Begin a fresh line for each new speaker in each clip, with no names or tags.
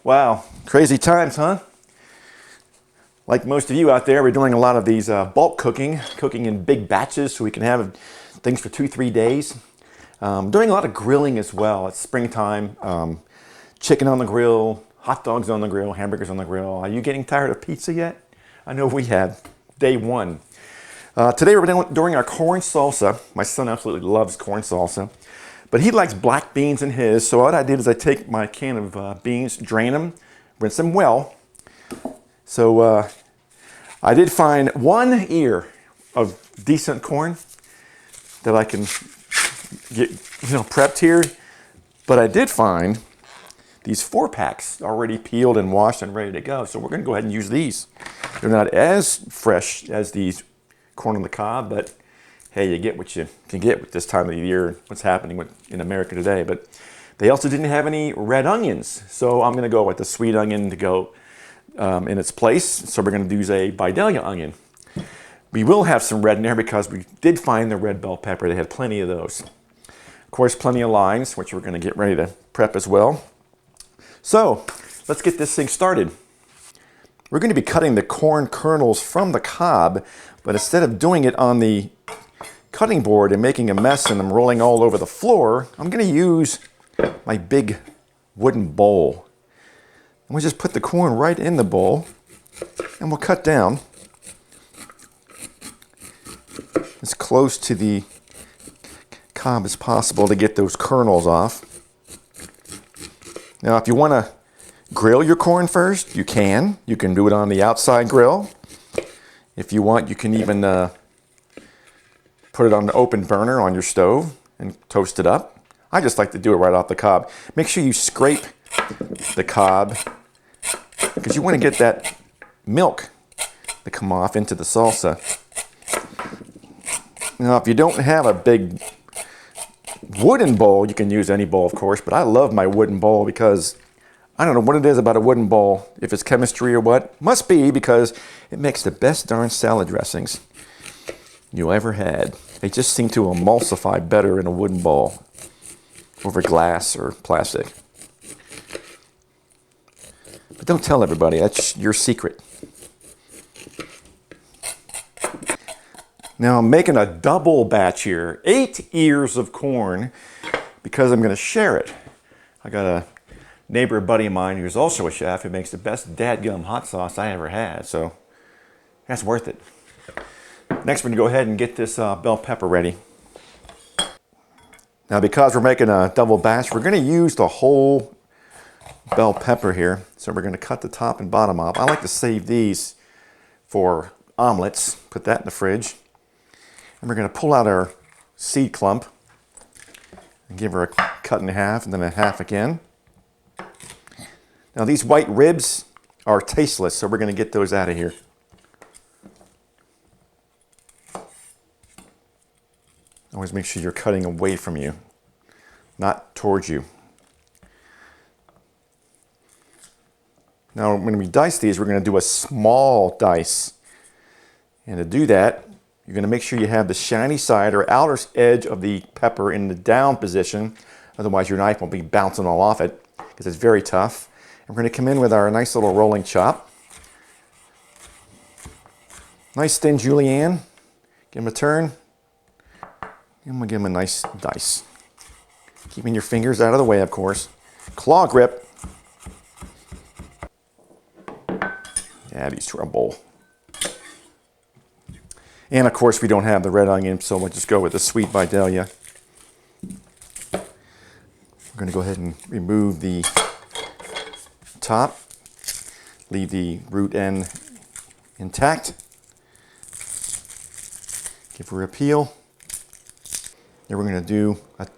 Wow, crazy times, huh? Like most of you out there, we're doing a lot of these bulk cooking in big batches so we can have things for 2-3 days. Doing a lot of grilling as well. It's springtime. Chicken on the grill, hot dogs on the grill, hamburgers on the grill. Are you getting tired of pizza yet? I know we have. Day one. Today we're doing our corn salsa. My son absolutely loves corn salsa. But he likes black beans in his, so what I did is I take my can of beans, drain them, rinse them well. So I did find one ear of decent corn that I can get, prepped here. But I did find these 4-packs already peeled and washed and ready to go. So we're going to go ahead and use these. They're not as fresh as these corn on the cob, but hey, you get what you can get with this time of the year, what's happening in America today. But they also didn't have any red onions. So I'm going to go with the sweet onion to go in its place. So we're going to use a Vidalia onion. We will have some red in there because we did find the red bell pepper. They had plenty of those. Of course, plenty of limes, which we're going to get ready to prep as well. So let's get this thing started. We're going to be cutting the corn kernels from the cob, but instead of doing it on the cutting board and making a mess and them rolling all over the floor, I'm going to use my big wooden bowl. And we'll just put the corn right in the bowl and we'll cut down as close to the cob as possible to get those kernels off. Now if you want to grill your corn first, you can. You can do it on the outside grill. If you want, you can even put it on the open burner on your stove and toast it up. I just like to do it right off the cob. Make sure you scrape the cob because you want to get that milk to come off into the salsa. Now, if you don't have a big wooden bowl, you can use any bowl, of course, but I love my wooden bowl because I don't know what it is about a wooden bowl, if it's chemistry or what. Must be because it makes the best darn salad dressings you ever had. They just seem to emulsify better in a wooden bowl over glass or plastic. But don't tell everybody, that's your secret. Now I'm making a double batch here, 8 ears of corn, because I'm going to share it. I got a neighbor buddy of mine who's also a chef who makes the best dadgum hot sauce I ever had, so that's worth it. Next, we're going to go ahead and get this bell pepper ready. Now, because we're making a double batch, we're going to use the whole bell pepper here. So we're going to cut the top and bottom off. I like to save these for omelets. Put that in the fridge. And we're going to pull out our seed clump and give her a cut in half and then a half again. Now, these white ribs are tasteless, so we're going to get those out of here. Always make sure you're cutting away from you, not towards you. Now, when we dice these, we're going to do a small dice. And to do that, you're going to make sure you have the shiny side or outer edge of the pepper in the down position. Otherwise, your knife will be bouncing all off it because it's very tough. And we're going to come in with our nice little rolling chop. Nice thin julienne. Give them a turn. And we'll give them a nice dice. Keeping your fingers out of the way, of course. Claw grip. Add these to our bowl. And of course, we don't have the red onion, so we'll just go with the sweet Vidalia. We're going to go ahead and remove the top. Leave the root end intact. Give her a peel. Then we're going to do a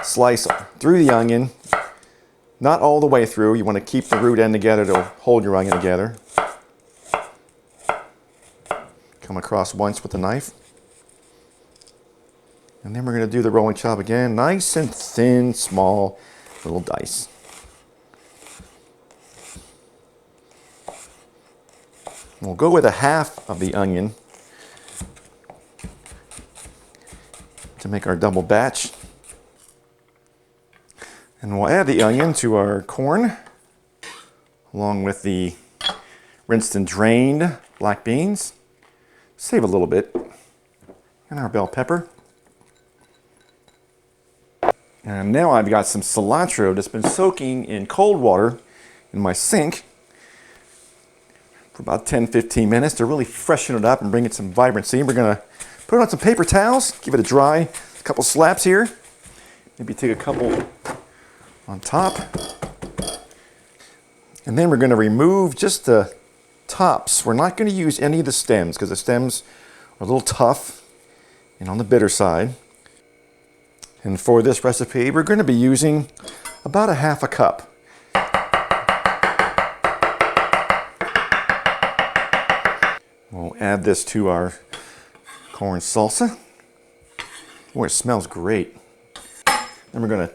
slice through the onion, not all the way through. You want to keep the root end together to hold your onion together. Come across once with the knife. And then we're going to do the rolling chop again, nice and thin, small little dice. We'll go with a half of the onion to make our double batch. And we'll add the onion to our corn. along with the rinsed and drained black beans. Save a little bit. And our bell pepper. And now I've got some cilantro that's been soaking in cold water in my sink for about 10-15 minutes to really freshen it up and bring it some vibrancy. We're going to put it on some paper towels, give it a dry, a couple slaps here. Maybe take a couple on top. And then we're going to remove just the tops. We're not going to use any of the stems because the stems are a little tough and on the bitter side. And for this recipe, we're going to be using about a half a cup. We'll add this to our corn salsa. Oh, it smells great. Then we're going to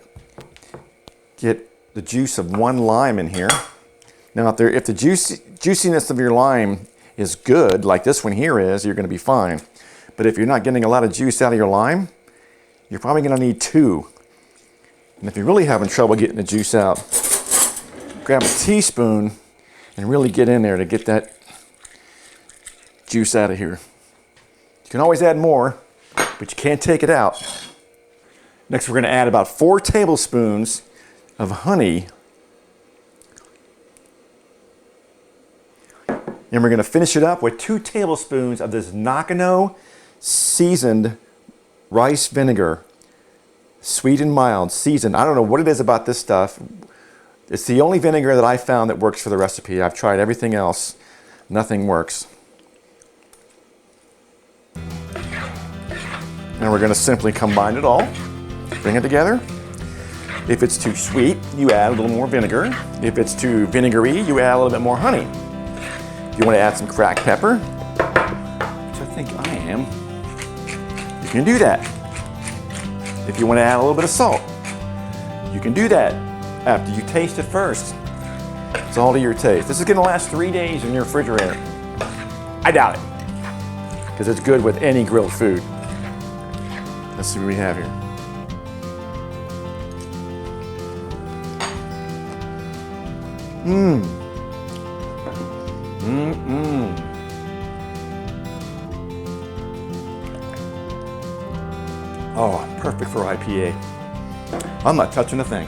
get the juice of one lime in here. Now, if the juiciness of your lime is good, like this one here is, you're going to be fine. But if you're not getting a lot of juice out of your lime, you're probably going to need 2. And if you're really having trouble getting the juice out, grab a teaspoon and really get in there to get that juice out of here. You can always add more, but you can't take it out. Next, we're going to add about 4 tablespoons of honey. And we're going to finish it up with 2 tablespoons of this Nakano seasoned rice vinegar. Sweet and mild, seasoned. I don't know what it is about this stuff. It's the only vinegar that I found that works for the recipe. I've tried everything else. Nothing works. And we're going to simply combine it all. Bring it together. If it's too sweet, you add a little more vinegar. If it's too vinegary, you add a little bit more honey. If you want to add some cracked pepper, which I think I am, you can do that. If you want to add a little bit of salt, you can do that after you taste it first. It's all to your taste. This is going to last 3 days in your refrigerator. I doubt it, because it's good with any grilled food. Let's see what we have here. Oh, perfect for IPA. I'm not touching a thing.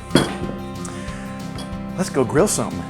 Let's go grill something.